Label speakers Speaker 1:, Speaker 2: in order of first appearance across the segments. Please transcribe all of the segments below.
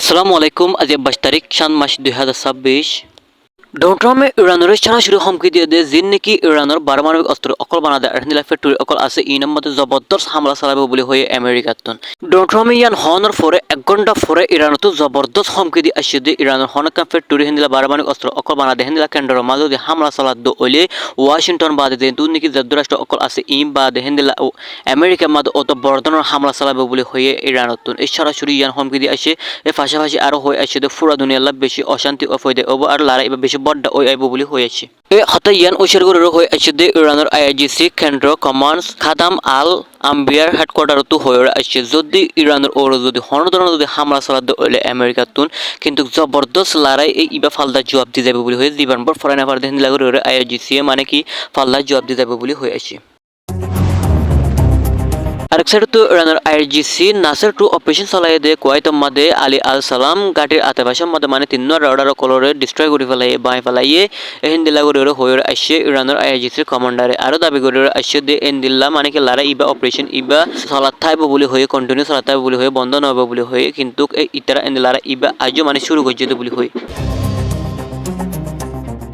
Speaker 1: আসসালামু আলাইকুম। আজ 22 তারিখ শান মাস 2026। ডোনাল্ড ট্রাম্পে ইরানের সরাসরি হুমকি দিয়ে দেয় যে নাকি ইরানের পারমাণবিক অস্ত্র অকল বানাতে আর হিলা ফ্যাক্টরি অকল আছে ইনার মধ্যে জবরদস্ত হামলা চালাবে বলে হয়ে আমেরিকাতন ডোনাল্ড ট্রাম্পে ইয়ান হওয়ার পরে 1 ঘন্টা পরে ইরানত জবরদস্ত হুমকি দিয়ে আসছে যে ইরানের হনকান ফ্যাক্টরি হিলা পারমাণবিক অস্ত্র অকল বানাতে হিলা কেন্দ্রের মাঝে যদি হামলা চালাত ওইলে ওয়াশিংটন বাদে যে তুই নাকি যুক্তরাষ্ট্র অকল আছে ইম বাদে হিলা আমেরিকার মাঝে অত বড় ধরনের হামলা চালাবে বলে হয়ে ইরানতন এই সরাসরি ইয়ান হুমকি দিয়ে আসে এর পাশাপাশি আরও হয়ে আসছে যে পুরা দুনিয়ার লাভ বেশি অশান্তি হয়ে দেয় আর লড়াই এবার বেশি বড্ডা ওই আইব বলে হয়েছে এই হতা ইয়ান ঐশ্বর হয়ে আসছে যে ইরানের আইআরজিসি কেন্দ্র কমান্ডস খাদাম আল আম্বিয়ার হেডকোয়ার্টারতো হয়ে আসছে যদি ইরানের ওর যদি হন ধরনের যদি হামলা চালাতে হইলে আমেরিকাতুন কিন্তু জবরদস্ত লড়াই এই ইবা ফালদা জবাব দিয়ে যাবে বলে হয়ে দিবান পর ফরেন অ্যাফেয়ার দেন লাগরে আইআরজিসি মানে কি ফালদা জবাব দিয়ে যাবে বলে হয়ে আসছে আরেক সাইডে তো ইরানের আইআরজিসি নাসের টু অপারেশন চালাই দিয়ে কুয়াইতের মাঝে আলী আল সালাম গাটির আশেপাশের মাঝে মানে 3 রাডার কলরে ডিস্ট্রয় করে ফেলাই বাই ফেলাইয়ে এহিন্দিল্লা করে হয়ে আসছে ইরানের আইআরজিসির কমান্ডারে আরও দাবি করে আসছে যে এহিন্দিল্লা মানে কি লারা ইবা অপারেশন ইবা চালাত থাকবে বলে হয়ে কন্টিনিউ চালাত থাকবে বলে হয়ে বন্ধ নহব বলে হয়ে কিন্তু এই ইতারা এহিন্দিল্লারা ইবা আজও মানে শুরু করছে বলে হয়ে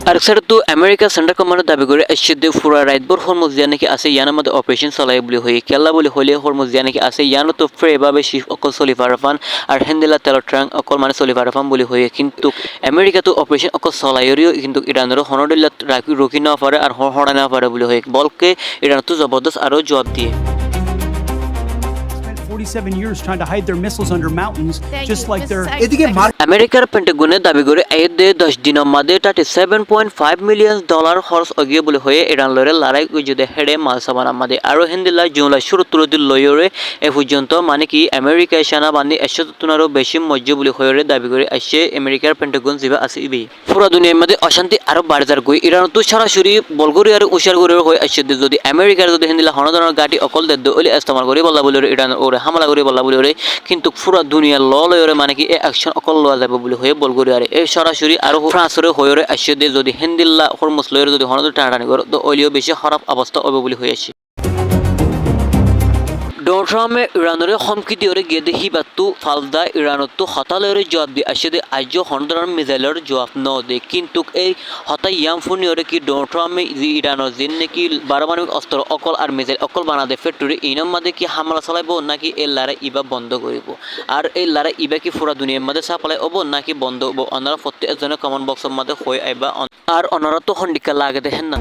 Speaker 1: আরেক সাইডে তো আমেরিকা সেন্ট্রাল কমান্ডার দাবি করে আসছে যে পুরা রাতভর হরমুজ জিয়া নাকি আছে ইয়ানের মধ্যে অপারেশন চালাই বলে হয়ে খেলা বলে হলে হরমুজ জিয়া নাকি আছে ইয়ানো তো ফ্রে এভাবে শিফ অকল চলিফারাফান আর হেন্দিলা তেল ট্রাঙ্ক অকল মানে চলিফারাফান বলে হয়ে কিন্তু আমেরিকা তো অপারেশন অকল চলাইও কিন্তু ইরানেরও হনডিল্লা রুকি না পারে আর হরা না পারে বলে হয়ে বলকে ইরান তো জবরদস্ত আরও জবাব দিয়ে
Speaker 2: 47 years trying to hide their missiles under mountains, just like they're.
Speaker 1: আমেরিকার পেন্টাগনে দাবি করে এই 10 দিনের মধ্যে $37.5 মিলিয়ন খরচ অগিয়ে বলে হয়ে ইরান লড়ে লড়াই যদি হেডে মালসাবান আমাদের আরও হিন্দিলা জুলাই শুরু তুলে দিল লয়রে এ পর্যন্ত মানে কি আমেরিকায় সেনাবাহিনী 100 বেশি মজ্জ বলে হয়ে দাবি করে আসছে আমেরিকার পেন্টাগন যেভাবে আছে ইবি পুরো দুনিয়ার মধ্যে অশান্তি আরও বাড়ে যার গই ইরান তো সরাসরি বলগরি আর উশার করে হয়ে আসছে যদি আমেরিকার যদি হিন্দিলা হনধরনের গাড়ি অকল দেদ ওইলে ইস্তেমাল করে বলা বলে ইরান ওরে হামলা করে বলা বলে কিন্তু পুরো দুনিয়ার লয়রে মানে কি এ অ্যাকশন অকল লওয়া যাবে বলে হয়ে বলগরি আর এই সরাসরি আরও ফ্রান্সরে হয়ে আসছে যদি হিন্দিল্লা হরমুস লয়ের যদি হনদ টানাটানি করে তো ওইলিও বেশি খারাপ অবস্থা হবে বলে হয়ে আসছে ডোনাল্ড ট্রাম্পে ইরানের হুমকি দিয়ে গিয়ে দেখি বাত্তু ফালদা ইরানত হতালের জবাব দিয়ে আসছে যে আজও হনদরান মিসাইলের জবাব ন দে কিন্তু এই হতা ইয়াম ফুনিয়রে কি ডোনাল্ড ট্রাম্পে ইরানের যে নাকি পারমাণবিক অস্ত্র অকল আর মিসাইল অকল বানাদে ফ্যাক্টরি ইনার মাঝে কি হামলা চালাইব নাকি এই লড়াই ইবা বন্ধ করিব আর এই লড়াই ইবা কি পুরা দুনিয়ার মাঝে সাপ্লাই হব নাকি বন্ধ হব ওনারা প্রত্যেকজনের কমেন্ট বক্সের মাঝে হয়ে আইবা আর ওনারা তো হন্ডিকা লাগে দেখেন না।